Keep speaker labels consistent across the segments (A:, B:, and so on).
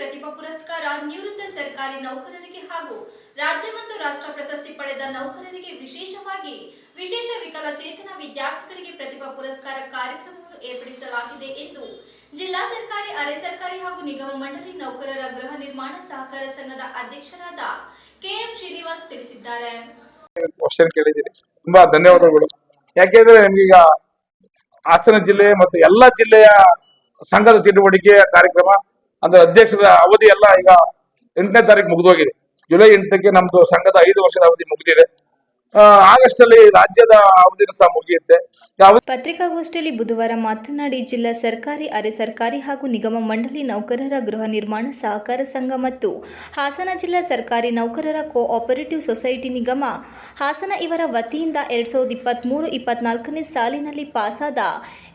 A: ಪ್ರತಿಭಾ ಪುರಸ್ಕಾರ ನಿವೃತ್ತ ಸರ್ಕಾರಿ ನೌಕರರಿಗೆ ಹಾಗೂ ರಾಜ್ಯ ಮತ್ತು ರಾಷ್ಟ್ರ ಪ್ರಶಸ್ತಿ ಪಡೆದ ನೌಕರರಿಗೆ ವಿಶೇಷವಾಗಿ ವಿಶೇಷ ವಿಕಲಚೇತನ ವಿದ್ಯಾರ್ಥಿಗಳಿಗೆ ಪ್ರತಿಭಾ ಪುರಸ್ಕಾರ ಕಾರ್ಯಕ್ರಮವನ್ನು ಏರ್ಪಡಿಸಲಾಗಿದೆ ಎಂದು ಜಿಲ್ಲಾ ಸರ್ಕಾರಿ ಅರೆ ಸರ್ಕಾರಿ ಹಾಗೂ ನಿಗಮ ಮಂಡಳಿ ನೌಕರರ ಗೃಹ ನಿರ್ಮಾಣ ಸಹಕಾರ ಸಂಘದ ಅಧ್ಯಕ್ಷರಾದ ಕೆಎಂ ಶ್ರೀನಿವಾಸ್ ತಿಳಿಸಿದ್ದಾರೆ.
B: ತುಂಬಾ ಧನ್ಯವಾದಗಳು. ಯಾಕೆಂದ್ರೆ ಈಗ ಹಾಸನ ಜಿಲ್ಲೆ ಮತ್ತು ಎಲ್ಲಾ ಜಿಲ್ಲೆಯ ಸಂಘದ ಚಟುವಟಿಕೆಯ ಕಾರ್ಯಕ್ರಮ ಅಂದ್ರೆ ಅಧ್ಯಕ್ಷರ ಅವಧಿ ಎಲ್ಲ ಈಗ 8ನೇ ತಾರೀಕು ಮುಗಿದೋಗಿದೆ. ಜುಲೈ 8ಕ್ಕೆ ನಮ್ದು ಸಂಘದ 5 ವರ್ಷದ ಅವಧಿ ಮುಗಿದಿದೆ. ಆಗಸ್ಟ್ ಅಲ್ಲಿ ರಾಜ್ಯದ ಅವಧಿನೂ ಸಹ ಮುಗಿಯುತ್ತೆ.
A: ಪತ್ರಿಕಾಗೋಷ್ಠಿಯಲ್ಲಿ ಬುಧವಾರ ಮಾತನಾಡಿ ಜಿಲ್ಲಾ ಸರ್ಕಾರಿ ಅರೆ ಸರ್ಕಾರಿ ಹಾಗೂ ನಿಗಮ ಮಂಡಳಿ ನೌಕರರ ಗೃಹ ನಿರ್ಮಾಣ ಸಹಕಾರ ಸಂಘ ಮತ್ತು ಹಾಸನ ಜಿಲ್ಲಾ ಸರ್ಕಾರಿ ನೌಕರರ ಕೋಆಪರೇಟಿವ್ ಸೊಸೈಟಿ ನಿಗಮ ಹಾಸನ ಇವರ ವತಿಯಿಂದ 2023-24ನೇ ಸಾಲಿನಲ್ಲಿ ಪಾಸಾದ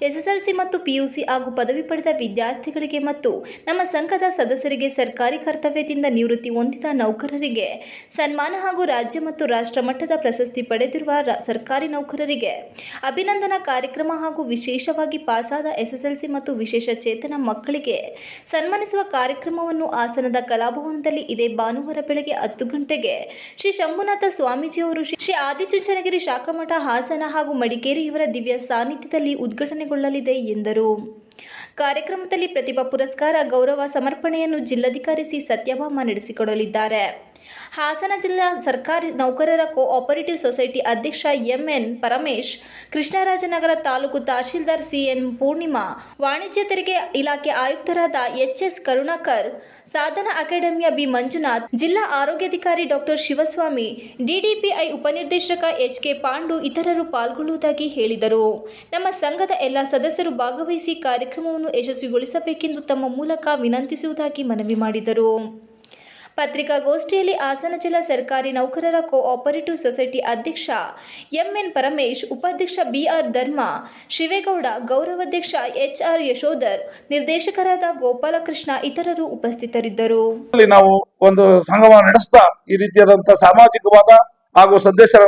A: ಎಸ್ಎಸ್ಎಲ್ಸಿ ಮತ್ತು ಪಿಯುಸಿ ಹಾಗೂ ಪದವಿ ಪಡೆದ ವಿದ್ಯಾರ್ಥಿಗಳಿಗೆ ಮತ್ತು ನಮ್ಮ ಸಂಘದ ಸದಸ್ಯರಿಗೆ ಸರ್ಕಾರಿ ಕರ್ತವ್ಯದಿಂದ ನಿವೃತ್ತಿ ಹೊಂದಿದ ನೌಕರರಿಗೆ ಸನ್ಮಾನ ಹಾಗೂ ರಾಜ್ಯ ಮತ್ತು ರಾಷ್ಟ್ರ ಮಟ್ಟದ ಪ್ರಶಸ್ತಿ ಪಡೆದಿರುವ ಸರ್ಕಾರಿ ನೌಕರರಿಗೆ ಅಭಿನಂದನಾ ಕಾರ್ಯಕ್ರಮ ಹಾಗೂ ವಿಶೇಷವಾಗಿ ಪಾಸಾದ ಎಸ್ಎಸ್ಎಲ್ಸಿ ಮತ್ತು ವಿಶೇಷ ಚೇತನ ಮಕ್ಕಳಿಗೆ ಸನ್ಮಾನಿಸುವ ಕಾರ್ಯಕ್ರಮವನ್ನು ಹಾಸನದ ಕಲಾಭವನದಲ್ಲಿ ಇದೇ ಭಾನುವಾರ ಬೆಳಗ್ಗೆ 10 ಗಂಟೆಗೆ ಶ್ರೀ ಶಂಭುನಾಥ ಸ್ವಾಮೀಜಿಯವರು ಶ್ರೀ ಆದಿಚುಂಚನಗಿರಿ ಶಾಖಾಮಠ ಹಾಸನ ಹಾಗೂ ಮಡಿಕೇರಿ ಇವರ ದಿವ್ಯ ಸಾನ್ನಿಧ್ಯದಲ್ಲಿ ಉದ್ಘಾಟನೆಗೊಳ್ಳಲಿದೆ ಎಂದರು. ಕಾರ್ಯಕ್ರಮದಲ್ಲಿ ಪ್ರತಿಭಾ ಪುರಸ್ಕಾರ ಗೌರವ ಸಮರ್ಪಣೆಯನ್ನು ಜಿಲ್ಲಾಧಿಕಾರಿ ಸಿ ಸತ್ಯಭಾಮ ನಡೆಸಿಕೊಡಲಿದ್ದಾರೆ. ಹಾಸನ ಜಿಲ್ಲಾ ಸರ್ಕಾರಿ ನೌಕರರ ಕೋಆಪರೇಟಿವ್ ಸೊಸೈಟಿ ಅಧ್ಯಕ್ಷ ಎಂಎನ್ ಪರಮೇಶ್, ಕೃಷ್ಣರಾಜನಗರ ತಾಲೂಕು ತಹಶೀಲ್ದಾರ್ ಸಿಎನ್ ಪೂರ್ಣಿಮಾ, ವಾಣಿಜ್ಯ ತೆರಿಗೆ ಇಲಾಖೆ ಆಯುಕ್ತರಾದ ಎಚ್ಎಸ್ ಕರುಣಾಕರ್, ಸಾಧನ ಅಕಾಡೆಮಿಯ ಬಿ ಮಂಜುನಾಥ್, ಜಿಲ್ಲಾ ಆರೋಗ್ಯಾಧಿಕಾರಿ ಡಾಕ್ಟರ್ ಶಿವಸ್ವಾಮಿ, ಡಿಡಿಪಿಐ ಉಪನಿರ್ದೇಶಕ ಎಚ್ಕೆ ಪಾಂಡು ಇತರರು ಪಾಲ್ಗೊಳ್ಳುವುದಾಗಿ ಹೇಳಿದರು. ನಮ್ಮ ಸಂಘದ ಎಲ್ಲ ಸದಸ್ಯರು ಭಾಗವಹಿಸಿ ಕಾರ್ಯಕ್ರಮವನ್ನು ಯಶಸ್ವಿಗೊಳಿಸಬೇಕೆಂದು ತಮ್ಮ ಮೂಲಕ ವಿನಂತಿಸುವುದಾಗಿ ಮನವಿ ಮಾಡಿದರು. ಪತ್ರಿಕಾಗೋಷ್ಠಿಯಲ್ಲಿ ಹಾಸನ ಜಿಲ್ಲಾ ಸರ್ಕಾರಿ ನೌಕರರ ಕೋಆಪರೇಟಿವ್ ಸೊಸೈಟಿ ಅಧ್ಯಕ್ಷ ಎಂಎನ್ ಪರಮೇಶ್, ಉಪಾಧ್ಯಕ್ಷ ಬಿಆರ್ ಧರ್ಮ, ಶಿವೇಗೌಡ, ಗೌರವಾಧ್ಯಕ್ಷ ಎಚ್ಆರ್ ಯಶೋಧರ್, ನಿರ್ದೇಶಕರಾದ ಗೋಪಾಲಕೃಷ್ಣ ಇತರರು ಉಪಸ್ಥಿತರಿದ್ದರು.
B: ನಾವು ಒಂದು ಸಂಘವನ್ನು ನಡೆಸ್ತಾ ಈ ರೀತಿಯಾದಂತಹ ಸಾಮಾಜಿಕವಾದ ಹಾಗೂ ಸದಸ್ಯರ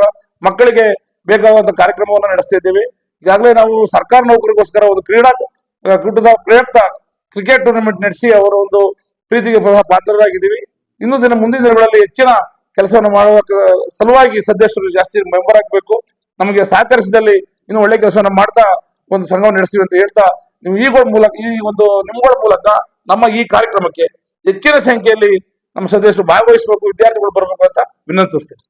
B: ಮಕ್ಕಳಿಗೆ ಬೇಕಾದಂತಹ ಕಾರ್ಯಕ್ರಮವನ್ನು ನಡೆಸ್ತಾ ಇದ್ದೇವೆ. ಈಗಾಗಲೇ ನಾವು ಸರ್ಕಾರಿ ನೌಕರಿಗೋಸ್ಕರ ಒಂದು ಕ್ರೀಡಾಕೂಟದ ಪ್ರಯುಕ್ತ ಕ್ರಿಕೆಟ್ ಟೂರ್ನಮೆಂಟ್ ನಡೆಸಿ ಅವರ ಒಂದು ಪ್ರೀತಿಗೆ ಪಾತ್ರರಾಗಿದ್ದೀವಿ. ಮುಂದಿನ ದಿನಗಳಲ್ಲಿ ಹೆಚ್ಚಿನ ಕೆಲಸವನ್ನು ಮಾಡುವ ಸಲುವಾಗಿ ಸದಸ್ಯರು ಜಾಸ್ತಿ ಮೆಂಬರ್ ಆಗಬೇಕು. ನಮಗೆ ಸಹಕರಿಸಿದಲ್ಲಿ ಇನ್ನು ಒಳ್ಳೆ ಕೆಲಸವನ್ನು ಮಾಡ್ತಾ ಒಂದು ಸಂಘವನ್ನು ನಡೆಸ್ತೀವಿ ಅಂತ ಹೇಳ್ತಾ ನೀವು ನಿಮ್ಗಳ ಮೂಲಕ ನಮ್ಮ ಈ ಕಾರ್ಯಕ್ರಮಕ್ಕೆ ಹೆಚ್ಚಿನ ಸಂಖ್ಯೆಯಲ್ಲಿ ನಮ್ಮ ಸದಸ್ಯರು ಭಾಗವಹಿಸಬೇಕು, ವಿದ್ಯಾರ್ಥಿಗಳು ಬರಬೇಕು ಅಂತ ವಿನಂತಿಸ್ತೇವೆ.